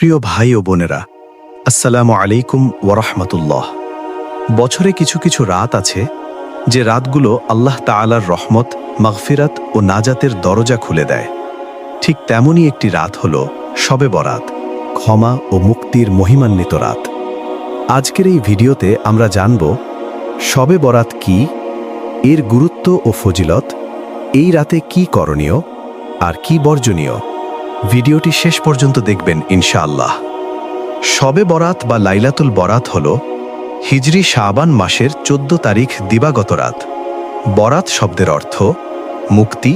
প্রিয় ভাই ও বোনেরা, আসসালামু আলাইকুম ওয়ারাহমাতুল্লাহ। বছরে কিছু কিছু রাত আছে যে রাতগুলো আল্লাহ তাআলার রহমত, মাগফিরাত ও নাজাতের দরজা খুলে দেয়। ঠিক তেমনই একটি রাত হল শবে বরাত, ক্ষমা ও মুক্তির মহিমান্বিত রাত। আজকের এই ভিডিওতে আমরা জানব শবে বরাত কি, এর গুরুত্ব ও ফজিলত, এই রাতে কি করণীয় আর কি বর্জনীয়। ভিডিওটি শেষ পর্যন্ত দেখবেন ইনশাআল্লাহ। শবে বরাত বা লাইলাতুল বরাত হল হিজরি শাবান মাসের 14 তারিখ দিবাগত রাত। বরাত শব্দের অর্থ মুক্তি,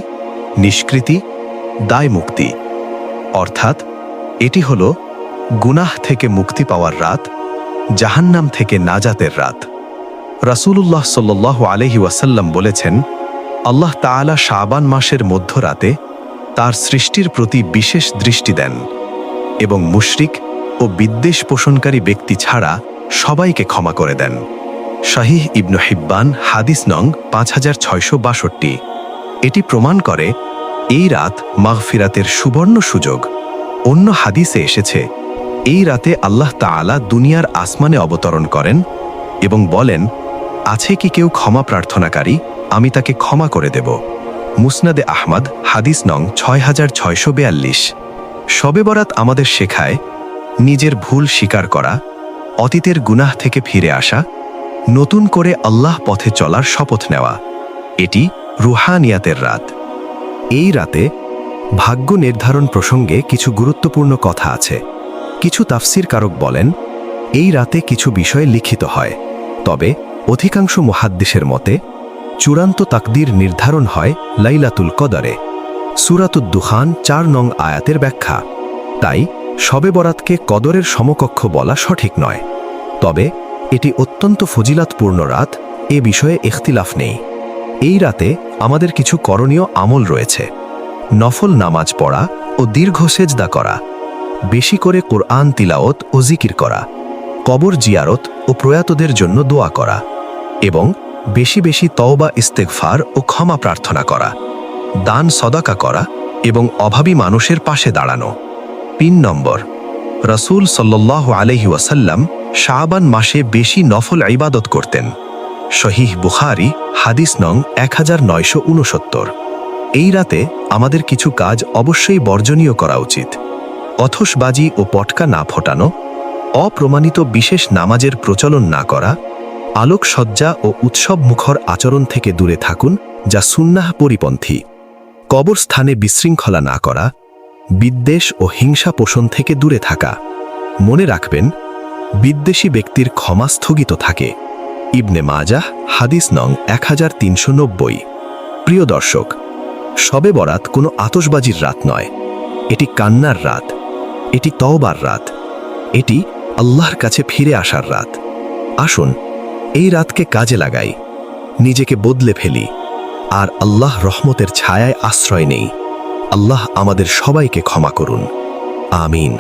নিষ্কৃতি, দায় মুক্তি। অর্থাৎ এটি হল গুনাহ থেকে মুক্তি পাওয়ার রাত, জাহান্নাম থেকে নাজাতের রাত। রাসূলুল্লাহ সাল্লাল্লাহু আলাইহি ওয়াসাল্লাম বলেছেন, আল্লাহ তাআলা শাবান মাসের মধ্যরাতে তার সৃষ্টির প্রতি বিশেষ দৃষ্টি দেন এবং মুশরিক ও বিদ্বেষ পোষণকারী ব্যক্তি ছাড়া সবাইকে ক্ষমা করে দেন। শাহীহ ইবনু হিব্বান, হাদিস নং 5662। এটি প্রমাণ করে এই রাত মাগফিরাতের সুবর্ণ সুযোগ। অন্য হাদিসে এসেছে, এই রাতে আল্লাহ তাআলা দুনিয়ার আসমানে অবতরণ করেন এবং বলেন, আছে কি কেউ ক্ষমা প্রার্থনাকারী, আমি তাকে ক্ষমা করে দেব। মুসনাদে আহমদ, হাদিস নং 6642। শবে বরাত আমাদের শেখায় নিজের ভুল স্বীকার করা, অতীতের গুনাহ থেকে ফিরে আসা, নতুন করে আল্লাহ পথে চলার শপথ নেওয়া। এটি রুহানিয়াতের রাত। এই রাতে ভাগ্য নির্ধারণ প্রসঙ্গে কিছু গুরুত্বপূর্ণ কথা আছে। কিছু তাফসির কারক বলেন, এই রাতে কিছু বিষয় লিখিত হয়, তবে অধিকাংশ মুহাদ্দিসের মতে চূড়ান্ত তাকদীর নির্ধারণ হয় লাইলাতুল কদরে। সূরাতুদ দুখান 4 নং আয়াতের ব্যাখ্যা। তাই শবে বরাতকে কদরের সমকক্ষ বলা সঠিক নয়, তবে এটি অত্যন্ত ফজিলাতপূর্ণ রাত, এ বিষয়ে ইখতিলাফ নেই। এই রাতে আমাদের কিছু করণীয় আমল রয়েছে। নফল নামাজ পড়া ও দীর্ঘ সেজদা করা, বেশি করে কোরআন তিলাওয়াত ও জিকির করা, কবর জিয়ারত ও প্রয়াতদের জন্য দোয়া করা এবং বেশি বেশি তওবা ইস্তেগফার ও ক্ষমা প্রার্থনা করা, দান সদাকা করা এবং অভাবী মানুষের পাশে দাঁড়ানো। 3 নম্বর, রাসূল সাল্লাল্লাহু আলাইহি ওয়াসাল্লাম শাবান মাসে বেশি নফল ইবাদত করতেন। সহিহ বুখারী, হাদিস নং 1969। এই রাতে আমাদের কিছু কাজ অবশ্যই বর্জনীয় করা উচিত। অথশবাজি ও পটকা না ফোটানো, অপ্রমাণিত বিশেষ নামাজের প্রচলন না করা, আলোকসজ্জা ও উৎসব মুখর আচরণ থেকে দূরে থাকুন যা সুন্নাহ পরিপন্থী। কবরস্থানে বিশৃঙ্খলা না করা, বিদ্বেষ ও হিংসা পোষণ থেকে দূরে থাকা। মনে রাখবেন, বিদ্বেষী ব্যক্তির ক্ষমা স্থগিত থাকে। ইবনে মাজাহ, হাদিস নং 1390। প্রিয় দর্শক, শবে বরাত কোনো আতশবাজির রাত নয়, এটি কান্নার রাত, এটি তওবার রাত, এটি আল্লাহর কাছে ফিরে আসার রাত। আসুন এই রাতকে কাজে লাগাই, নিজেকে বদলে ফেলি আর আল্লাহ রহমতের ছায়ায় আশ্রয় নেই। আল্লাহ আমাদের সবাইকে ক্ষমা করুন। আমিন।